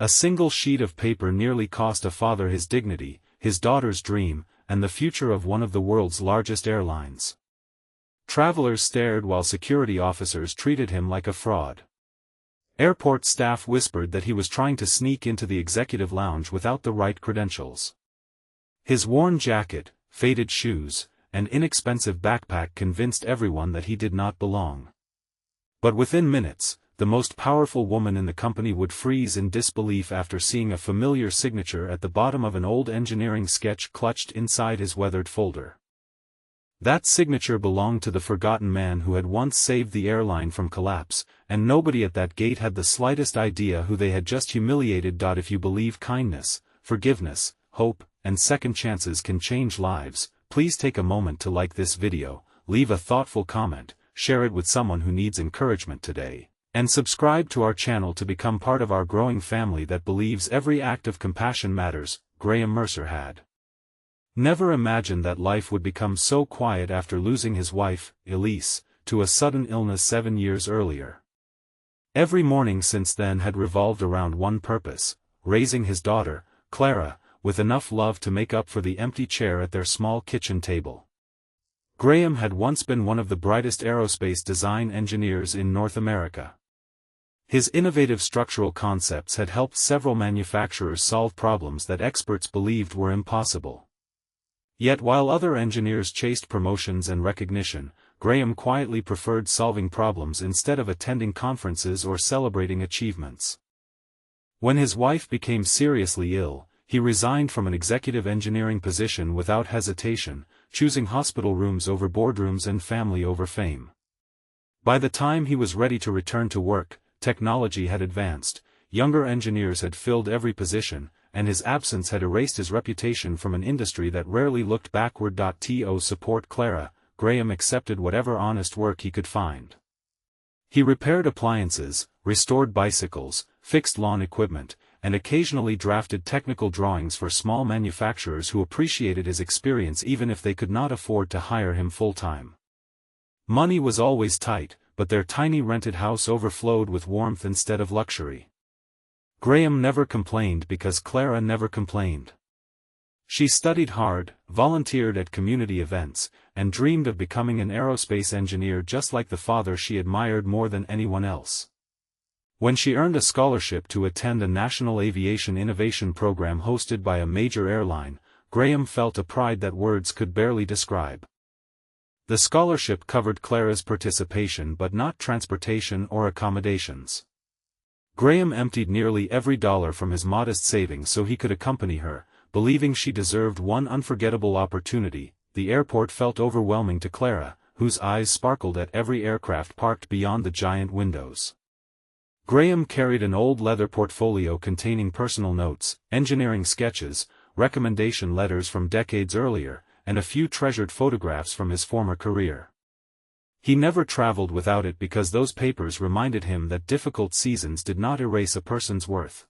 A single sheet of paper nearly cost a father his dignity, his daughter's dream, and the future of one of the world's largest airlines. Travelers stared while security officers treated him like a fraud. Airport staff whispered that he was trying to sneak into the executive lounge without the right credentials. His worn jacket, faded shoes, and inexpensive backpack convinced everyone that he did not belong. But within minutes, the most powerful woman in the company would freeze in disbelief after seeing a familiar signature at the bottom of an old engineering sketch clutched inside his weathered folder. That signature belonged to the forgotten man who had once saved the airline from collapse, and nobody at that gate had the slightest idea who they had just humiliated. If you believe kindness, forgiveness, hope, and second chances can change lives, please take a moment to like this video, leave a thoughtful comment, share it with someone who needs encouragement today, and subscribe to our channel to become part of our growing family that believes every act of compassion matters. Graham Mercer had never imagined that life would become so quiet after losing his wife, Elise, to a sudden illness 7 years earlier. Every morning since then had revolved around one purpose: raising his daughter, Clara, with enough love to make up for the empty chair at their small kitchen table. Graham had once been one of the brightest aerospace design engineers in North America. His innovative structural concepts had helped several manufacturers solve problems that experts believed were impossible. Yet while other engineers chased promotions and recognition, Graham quietly preferred solving problems instead of attending conferences or celebrating achievements. When his wife became seriously ill, he resigned from an executive engineering position without hesitation, choosing hospital rooms over boardrooms and family over fame. By the time he was ready to return to work, technology had advanced, younger engineers had filled every position, and his absence had erased his reputation from an industry that rarely looked backward. To support Clara, Graham accepted whatever honest work he could find. He repaired appliances, restored bicycles, fixed lawn equipment, and occasionally drafted technical drawings for small manufacturers who appreciated his experience even if they could not afford to hire him full-time. Money was always tight, but their tiny rented house overflowed with warmth instead of luxury. Graham never complained because Clara never complained. She studied hard, volunteered at community events, and dreamed of becoming an aerospace engineer just like the father she admired more than anyone else. When she earned a scholarship to attend a national aviation innovation program hosted by a major airline, Graham felt a pride that words could barely describe. The scholarship covered Clara's participation but not transportation or accommodations. Graham emptied nearly every dollar from his modest savings so he could accompany her, believing she deserved one unforgettable opportunity. The airport felt overwhelming to Clara, whose eyes sparkled at every aircraft parked beyond the giant windows. Graham carried an old leather portfolio containing personal notes, engineering sketches, recommendation letters from decades earlier, and a few treasured photographs from his former career. He never traveled without it because those papers reminded him that difficult seasons did not erase a person's worth.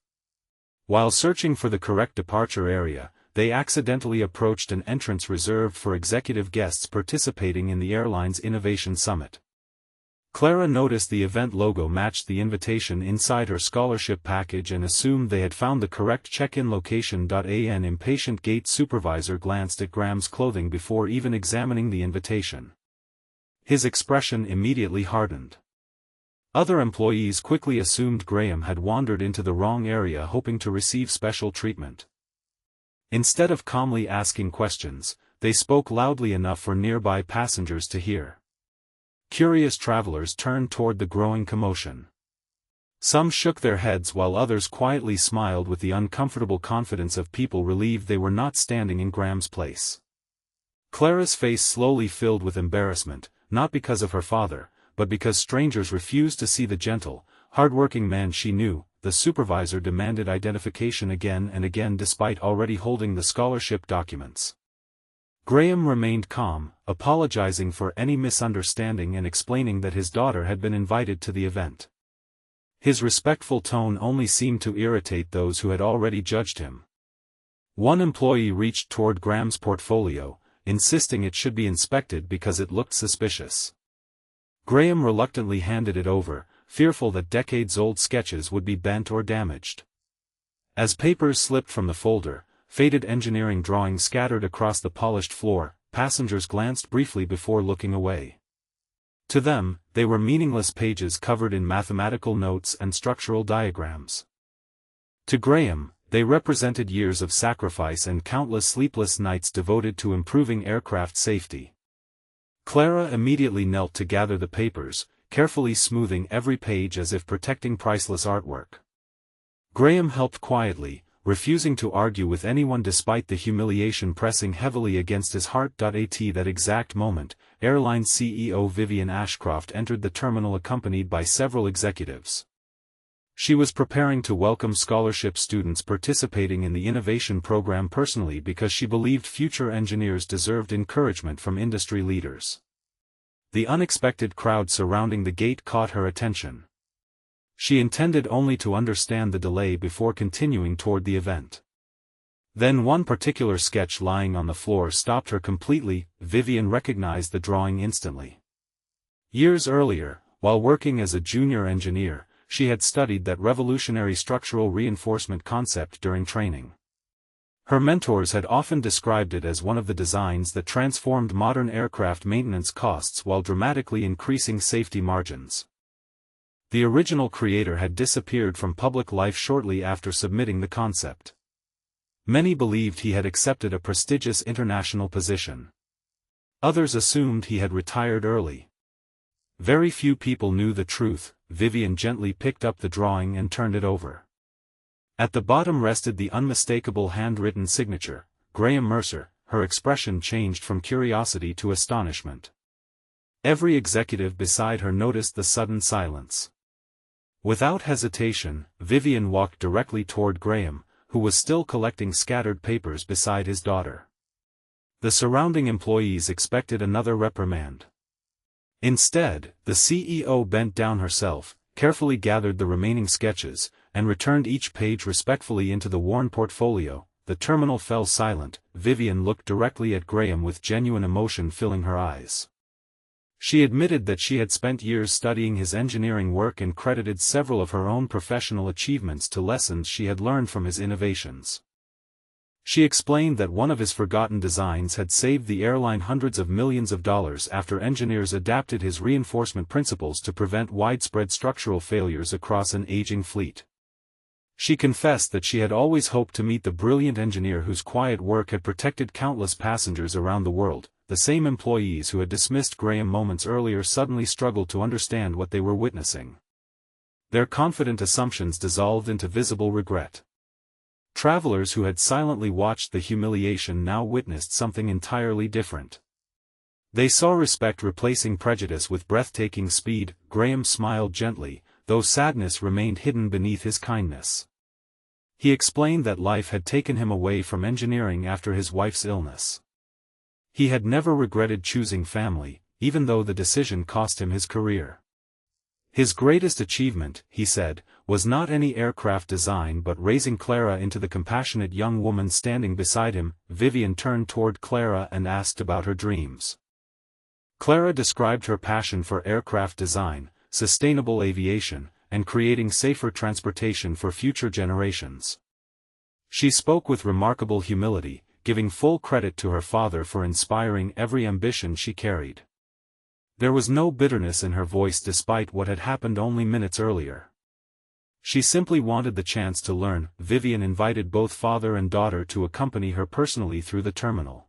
While searching for the correct departure area, they accidentally approached an entrance reserved for executive guests participating in the airline's Innovation Summit. Clara noticed the event logo matched the invitation inside her scholarship package and assumed they had found the correct check-in location. An impatient gate supervisor glanced at Graham's clothing before even examining the invitation. His expression immediately hardened. Other employees quickly assumed Graham had wandered into the wrong area hoping to receive special treatment. Instead of calmly asking questions, they spoke loudly enough for nearby passengers to hear. Curious travelers turned toward the growing commotion. Some shook their heads while others quietly smiled with the uncomfortable confidence of people relieved they were not standing in Graham's place. Clara's face slowly filled with embarrassment, not because of her father, but because strangers refused to see the gentle, hard-working man she knew. The supervisor demanded identification again and again despite already holding the scholarship documents. Graham remained calm, apologizing for any misunderstanding and explaining that his daughter had been invited to the event. His respectful tone only seemed to irritate those who had already judged him. One employee reached toward Graham's portfolio, insisting it should be inspected because it looked suspicious. Graham reluctantly handed it over, fearful that decades-old sketches would be bent or damaged. As papers slipped from the folder, faded engineering drawings scattered across the polished floor, passengers glanced briefly before looking away. To them, they were meaningless pages covered in mathematical notes and structural diagrams. To Graham, they represented years of sacrifice and countless sleepless nights devoted to improving aircraft safety. Clara immediately knelt to gather the papers, carefully smoothing every page as if protecting priceless artwork. Graham helped quietly, refusing to argue with anyone despite the humiliation pressing heavily against his heart. At that exact moment, Airline CEO Vivian Ashcroft entered the terminal accompanied by several executives. She was preparing to welcome scholarship students participating in the innovation program personally because she believed future engineers deserved encouragement from industry leaders. The unexpected crowd surrounding the gate caught her attention. She intended only to understand the delay before continuing toward the event. Then one particular sketch lying on the floor stopped her completely. Vivian recognized the drawing instantly. Years earlier, while working as a junior engineer, she had studied that revolutionary structural reinforcement concept during training. Her mentors had often described it as one of the designs that transformed modern aircraft maintenance costs while dramatically increasing safety margins. The original creator had disappeared from public life shortly after submitting the concept. Many believed he had accepted a prestigious international position. Others assumed he had retired early. Very few people knew the truth. Vivian gently picked up the drawing and turned it over. At the bottom rested the unmistakable handwritten signature, Graham Mercer. Her expression changed from curiosity to astonishment. Every executive beside her noticed the sudden silence. Without hesitation, Vivian walked directly toward Graham, who was still collecting scattered papers beside his daughter. The surrounding employees expected another reprimand. Instead, the CEO bent down herself, carefully gathered the remaining sketches, and returned each page respectfully into the worn portfolio. The terminal fell silent. Vivian looked directly at Graham with genuine emotion filling her eyes. She admitted that she had spent years studying his engineering work and credited several of her own professional achievements to lessons she had learned from his innovations. She explained that one of his forgotten designs had saved the airline hundreds of millions of dollars after engineers adapted his reinforcement principles to prevent widespread structural failures across an aging fleet. She confessed that she had always hoped to meet the brilliant engineer whose quiet work had protected countless passengers around the world. The same employees who had dismissed Graham moments earlier suddenly struggled to understand what they were witnessing. Their confident assumptions dissolved into visible regret. Travelers who had silently watched the humiliation now witnessed something entirely different. They saw respect replacing prejudice with breathtaking speed. Graham smiled gently, though sadness remained hidden beneath his kindness. He explained that life had taken him away from engineering after his wife's illness. He had never regretted choosing family, even though the decision cost him his career. His greatest achievement, he said, was not any aircraft design but raising Clara into the compassionate young woman standing beside him. Vivian turned toward Clara and asked about her dreams. Clara described her passion for aircraft design, sustainable aviation, and creating safer transportation for future generations. She spoke with remarkable humility, giving full credit to her father for inspiring every ambition she carried. There was no bitterness in her voice despite what had happened only minutes earlier. She simply wanted the chance to learn. Vivian invited both father and daughter to accompany her personally through the terminal.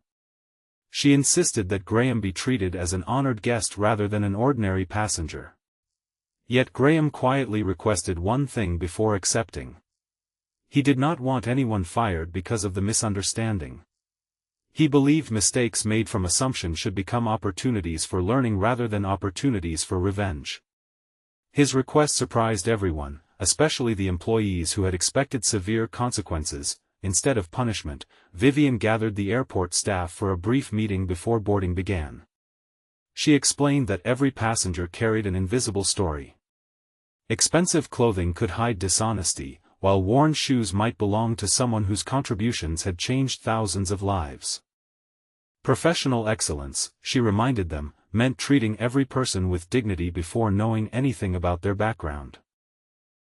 She insisted that Graham be treated as an honored guest rather than an ordinary passenger. Yet Graham quietly requested one thing before accepting. He did not want anyone fired because of the misunderstanding. He believed mistakes made from assumption should become opportunities for learning rather than opportunities for revenge. His request surprised everyone, especially the employees who had expected severe consequences. Instead of punishment, Vivian gathered the airport staff for a brief meeting before boarding began. She explained that every passenger carried an invisible story. Expensive clothing could hide dishonesty, while worn shoes might belong to someone whose contributions had changed thousands of lives. Professional excellence, she reminded them, meant treating every person with dignity before knowing anything about their background.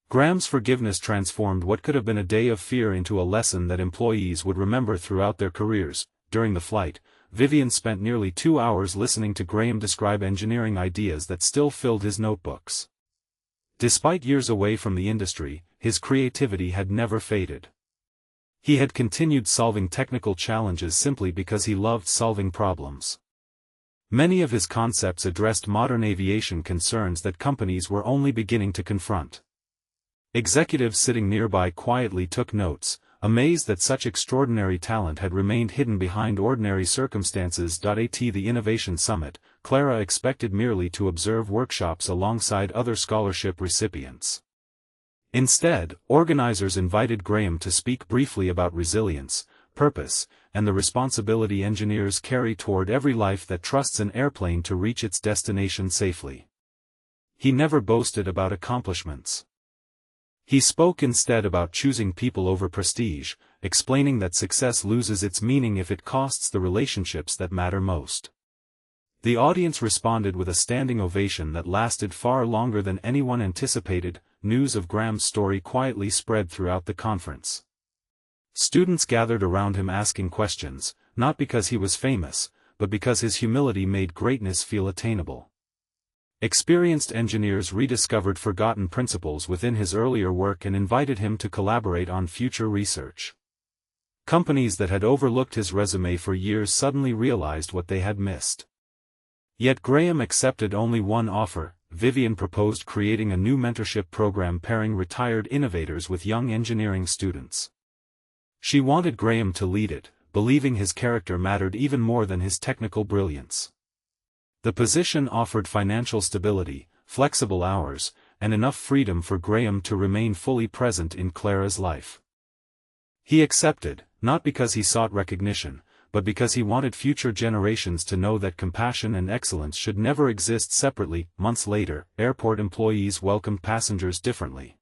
Graham's forgiveness transformed what could have been a day of fear into a lesson that employees would remember throughout their careers. During the flight, Vivian spent nearly 2 hours listening to Graham describe engineering ideas that still filled his notebooks. Despite years away from the industry, his creativity had never faded. He had continued solving technical challenges simply because he loved solving problems. Many of his concepts addressed modern aviation concerns that companies were only beginning to confront. Executives sitting nearby quietly took notes, amazed that such extraordinary talent had remained hidden behind ordinary circumstances. At the Innovation Summit, Clara expected merely to observe workshops alongside other scholarship recipients. Instead, organizers invited Graham to speak briefly about resilience, purpose, and the responsibility engineers carry toward every life that trusts an airplane to reach its destination safely. He never boasted about accomplishments. He spoke instead about choosing people over prestige, explaining that success loses its meaning if it costs the relationships that matter most. The audience responded with a standing ovation that lasted far longer than anyone anticipated. News of Graham's story quietly spread throughout the conference. Students gathered around him asking questions, not because he was famous, but because his humility made greatness feel attainable. Experienced engineers rediscovered forgotten principles within his earlier work and invited him to collaborate on future research. Companies that had overlooked his resume for years suddenly realized what they had missed. Yet Graham accepted only one offer. Vivian proposed creating a new mentorship program pairing retired innovators with young engineering students. She wanted Graham to lead it, believing his character mattered even more than his technical brilliance. The position offered financial stability, flexible hours, and enough freedom for Graham to remain fully present in Clara's life. He accepted, not because he sought recognition, but because he wanted future generations to know that compassion and excellence should never exist separately. Months later, airport employees welcomed passengers differently.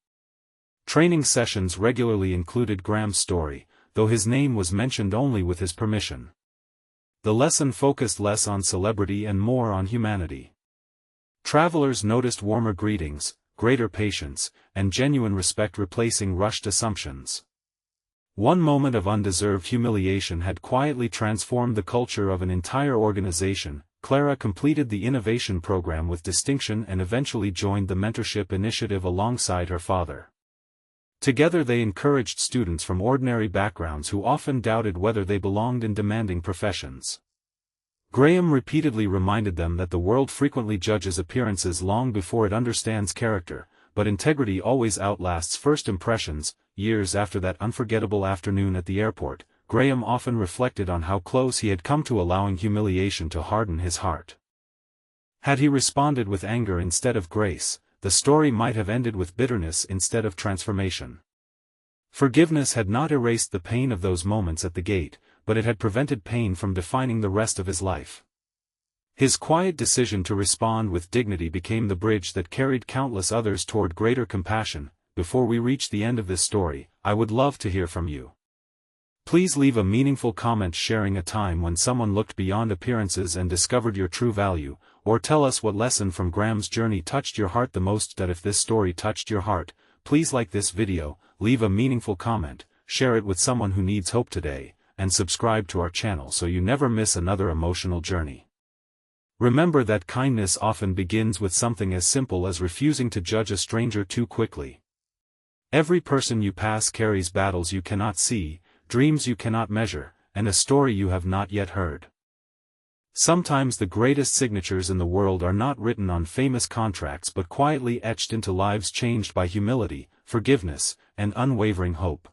Training sessions regularly included Graham's story, though his name was mentioned only with his permission. The lesson focused less on celebrity and more on humanity. Travelers noticed warmer greetings, greater patience, and genuine respect replacing rushed assumptions. One moment of undeserved humiliation had quietly transformed the culture of an entire organization. Clara completed the innovation program with distinction and eventually joined the mentorship initiative alongside her father. Together they encouraged students from ordinary backgrounds who often doubted whether they belonged in demanding professions. Graham repeatedly reminded them that the world frequently judges appearances long before it understands character, but integrity always outlasts first impressions. Years after that unforgettable afternoon at the airport, Graham often reflected on how close he had come to allowing humiliation to harden his heart. Had he responded with anger instead of grace, the story might have ended with bitterness instead of transformation. Forgiveness had not erased the pain of those moments at the gate, but it had prevented pain from defining the rest of his life. His quiet decision to respond with dignity became the bridge that carried countless others toward greater compassion. Before we reach the end of this story, I would love to hear from you. Please leave a meaningful comment sharing a time when someone looked beyond appearances and discovered your true value, or tell us what lesson from Graham's journey touched your heart the most. If this story touched your heart, please like this video, leave a meaningful comment, share it with someone who needs hope today, and subscribe to our channel so you never miss another emotional journey. Remember that kindness often begins with something as simple as refusing to judge a stranger too quickly. Every person you pass carries battles you cannot see, dreams you cannot measure, and a story you have not yet heard. Sometimes the greatest signatures in the world are not written on famous contracts but quietly etched into lives changed by humility, forgiveness, and unwavering hope.